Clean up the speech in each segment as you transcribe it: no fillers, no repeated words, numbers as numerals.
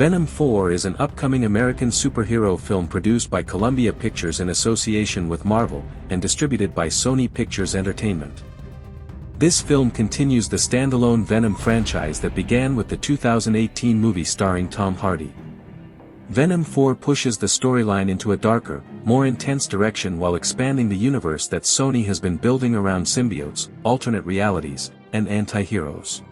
Venom 4 is an upcoming American superhero film produced by Columbia Pictures in association with Marvel, and distributed by Sony Pictures Entertainment. This film continues the standalone Venom franchise that began with the 2018 movie starring Tom Hardy. Venom 4 pushes the storyline into a darker, more intense direction while expanding the universe that Sony has been building around symbiotes, alternate realities, and anti-heroes.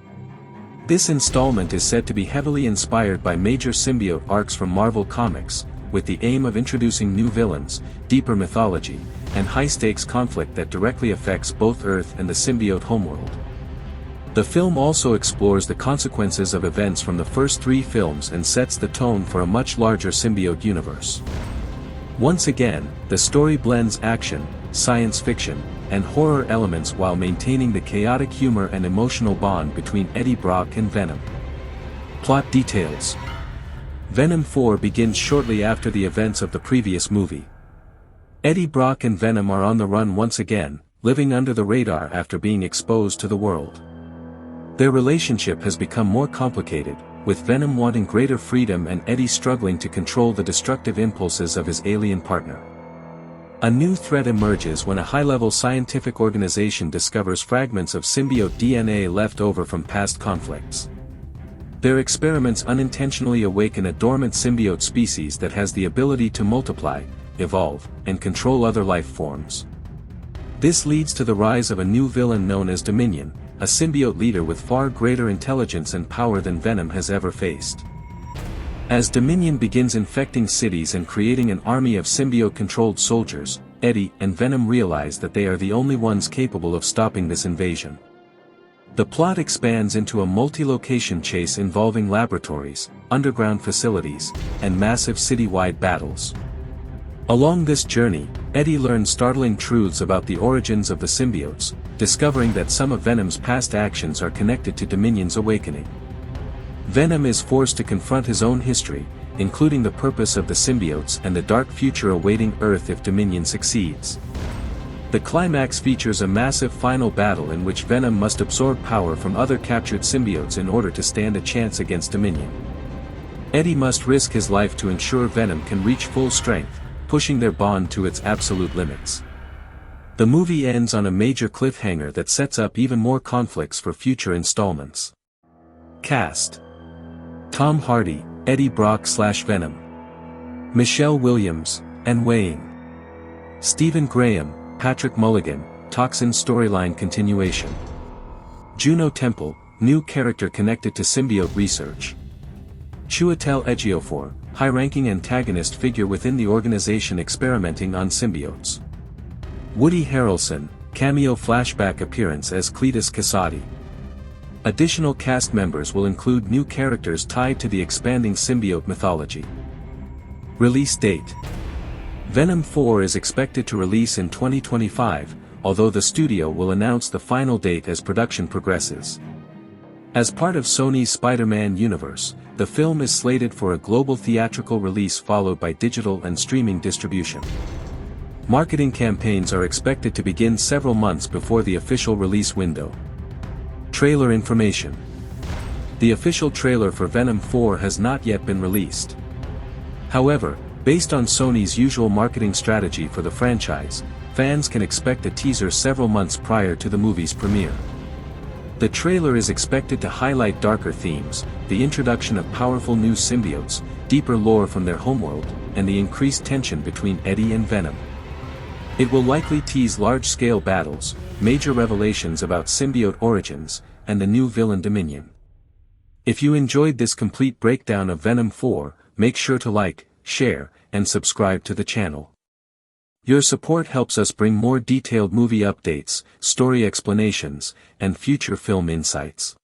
This installment is said to be heavily inspired by major symbiote arcs from Marvel Comics, with the aim of introducing new villains, deeper mythology, and high-stakes conflict that directly affects both Earth and the symbiote homeworld. The film also explores the consequences of events from the first 3 films and sets the tone for a much larger symbiote universe. Once again, the story blends action, science fiction, and horror elements while maintaining the chaotic humor and emotional bond between Eddie Brock and Venom. Plot details. Venom 4 begins shortly after the events of the previous movie. Eddie Brock and Venom are on the run once again, living under the radar after being exposed to the world. Their relationship has become more complicated, with Venom wanting greater freedom and Eddie struggling to control the destructive impulses of his alien partner. A new threat emerges when a high-level scientific organization discovers fragments of symbiote DNA left over from past conflicts. Their experiments unintentionally awaken a dormant symbiote species that has the ability to multiply, evolve, and control other life forms. This leads to the rise of a new villain known as Dominion, a symbiote leader with far greater intelligence and power than Venom has ever faced. As Dominion begins infecting cities and creating an army of symbiote-controlled soldiers, Eddie and Venom realize that they are the only ones capable of stopping this invasion. The plot expands into a multi-location chase involving laboratories, underground facilities, and massive citywide battles. Along this journey, Eddie learns startling truths about the origins of the symbiotes, discovering that some of Venom's past actions are connected to Dominion's awakening. Venom is forced to confront his own history, including the purpose of the symbiotes and the dark future awaiting Earth if Dominion succeeds. The climax features a massive final battle in which Venom must absorb power from other captured symbiotes in order to stand a chance against Dominion. Eddie must risk his life to ensure Venom can reach full strength, pushing their bond to its absolute limits. The movie ends on a major cliffhanger that sets up even more conflicts for future installments. Cast: Tom Hardy, Eddie Brock/Venom. Michelle Williams, and Wayne. Stephen Graham, Patrick Mulligan, Toxin storyline continuation. Juno Temple, new character connected to symbiote research. Chiwetel Ejiofor, high-ranking antagonist figure within the organization experimenting on symbiotes. Woody Harrelson, cameo flashback appearance as Cletus Kasady. Additional cast members will include new characters tied to the expanding symbiote mythology. Release date: Venom 4 is expected to release in 2025, although the studio will announce the final date as production progresses. As part of Sony's Spider-Man universe, the film is slated for a global theatrical release followed by digital and streaming distribution. Marketing campaigns are expected to begin several months before the official release window. Trailer information. The official trailer for Venom 4 has not yet been released. However, based on Sony's usual marketing strategy for the franchise, fans can expect a teaser several months prior to the movie's premiere. The trailer is expected to highlight darker themes, the introduction of powerful new symbiotes, deeper lore from their homeworld, and the increased tension between Eddie and Venom. It will likely tease large-scale battles, major revelations about symbiote origins, and the new villain Dominion. If you enjoyed this complete breakdown of Venom 4, make sure to like, share, and subscribe to the channel. Your support helps us bring more detailed movie updates, story explanations, and future film insights.